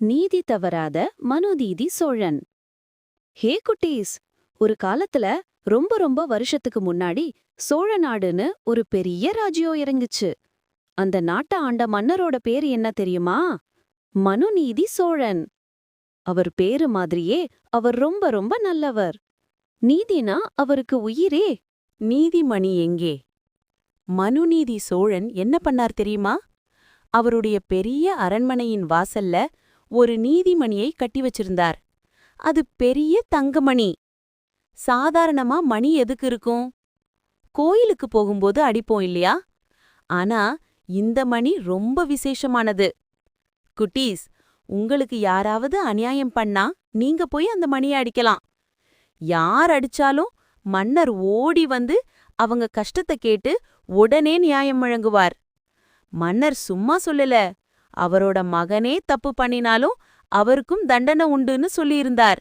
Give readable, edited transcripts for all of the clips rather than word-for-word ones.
நீதி தவறாத மனுநீதி சோழன். ஹே குட்டீஸ், ஒரு காலத்துல ரொம்ப ரொம்ப வருஷத்துக்கு முன்னாடி சோழ நாடுன்னு ஒரு பெரிய ராஜ்யம் இறங்குச்சு. அந்த நாட்டை ஆண்ட மன்னரோட பேரு என்ன தெரியுமா? மனுநீதி சோழன். அவர் பேரு மாதிரியே அவர் ரொம்ப ரொம்ப நல்லவர். நீதினா அவருக்கு உயிரே. நீதிமணி எங்கே? மனுநீதி சோழன் என்ன பண்ணார் தெரியுமா? அவருடைய பெரிய அரண்மனையின் வாசல்ல ஒரு நீதிமணியை கட்டி வச்சிருந்தார். அது பெரிய தங்கமணி. சாதாரணமா மணி எதுக்கு இருக்கும்? கோயிலுக்கு போகும்போது அடிப்போம் இல்லையா? ஆனா இந்த மணி ரொம்ப விசேஷமானது. குட்டீஸ், உங்களுக்கு யாராவது அநியாயம் பண்ணா நீங்க போய் அந்த மணியை அடிக்கலாம். யார் அடிச்சாலும் மன்னர் ஓடி வந்து அவங்க கஷ்டத்தை கேட்டு உடனே நியாயம் வழங்குவார். மன்னர் சும்மா சொல்லல, அவரோட மகனே தப்பு பண்ணினாலும் அவருக்கும் தண்டனை உண்டுன்னு சொல்லியிருந்தார்.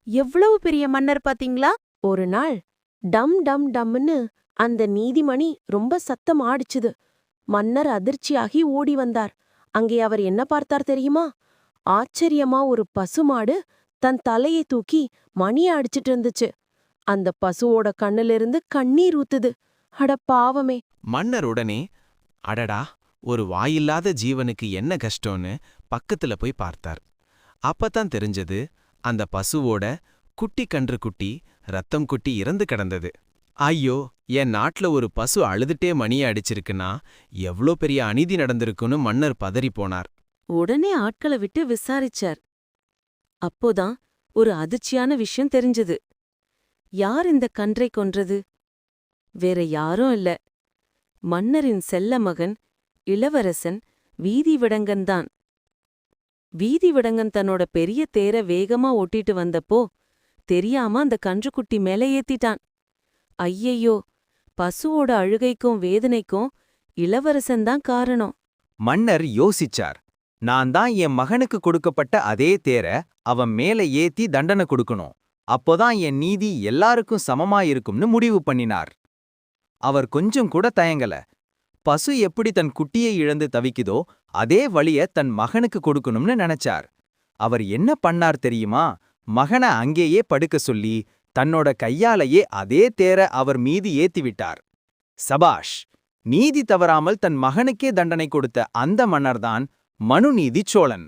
எவ்வளவு பெரிய மன்னர் பாத்தீங்களா? ஒரு நாள் டம் டம் டம்னு அந்த நீதிமணி ரொம்ப சத்தம் ஆடிச்சுது. மன்னர் அதிர்ச்சியாகி ஓடி வந்தார். அங்கே அவர் என்ன பார்த்தார் தெரியுமா? ஆச்சரியமா ஒரு பசுமாடு தன் தலையை தூக்கி மணியை அடிச்சிட்டு இருந்துச்சு. அந்த பசுவோட கண்ணிலிருந்து கண்ணீர் ஊத்துது. அட பாவமே! மன்னர் உடனே, அடடா, ஒரு வாயில்லாத ஜீவனுக்கு என்ன கஷ்டம்னு பக்கத்துல போய் பார்த்தார். அப்பதான் தெரிஞ்சது, அந்த பசுவோட குட்டி கன்று குட்டி ரத்தம் குட்டி இறந்து கிடந்தது. ஐயோ, என் நாட்டுல ஒரு பசு அழுதுட்டே மணியை அடிச்சிருக்குன்னா எவ்ளோ பெரிய அநீதி நடந்திருக்குன்னு மன்னர் பதறிப்போனார். உடனே ஆட்களை விட்டு விசாரிச்சார். அப்போதான் ஒரு அதிர்ச்சியான விஷயம் தெரிஞ்சது. யார் இந்த கன்றை கொன்றது? வேற யாரும் இல்ல, மன்னரின் செல்ல மகன் இளவரசன் வீதிவிடங்கன்தான். வீதிவிடங்கன் தன்னோட பெரிய தேரை வேகமா ஓட்டிட்டு வந்தப்போ தெரியாம அந்த கன்றுக்குட்டி மேல ஏத்திட்டான். ஐயையோ, பசுவோட அழுகைக்கும் வேதனைக்கும் இளவரசன்தான் காரணம். மன்னர் யோசிச்சார். நான் தான் என் மகனுக்கு கொடுக்கப்பட்ட அதே தேர அவன் மேல ஏத்தி தண்டனை கொடுக்கணும். அப்போதான் என் நீதி எல்லாருக்கும் சமமாயிருக்கும்னு முடிவு பண்ணினார். அவர் கொஞ்சம் கூட தயங்கல. பசு எப்படி தன் குட்டியை இழந்து தவிக்குதோ அதே வழிய தன் மகனுக்கு கொடுக்கணும்னு நினைச்சார். அவர் என்ன பண்ணார் தெரியுமா? மகனை அங்கேயே படுக்க சொல்லி தன்னோட கையாலேயே அதே தேர அவர் மீது ஏத்திவிட்டார். சபாஷ்! நீதி தவறாமல் தன் மகனுக்கே தண்டனை கொடுத்த அந்த மன்னர்தான் மனுநீதி சோழன்.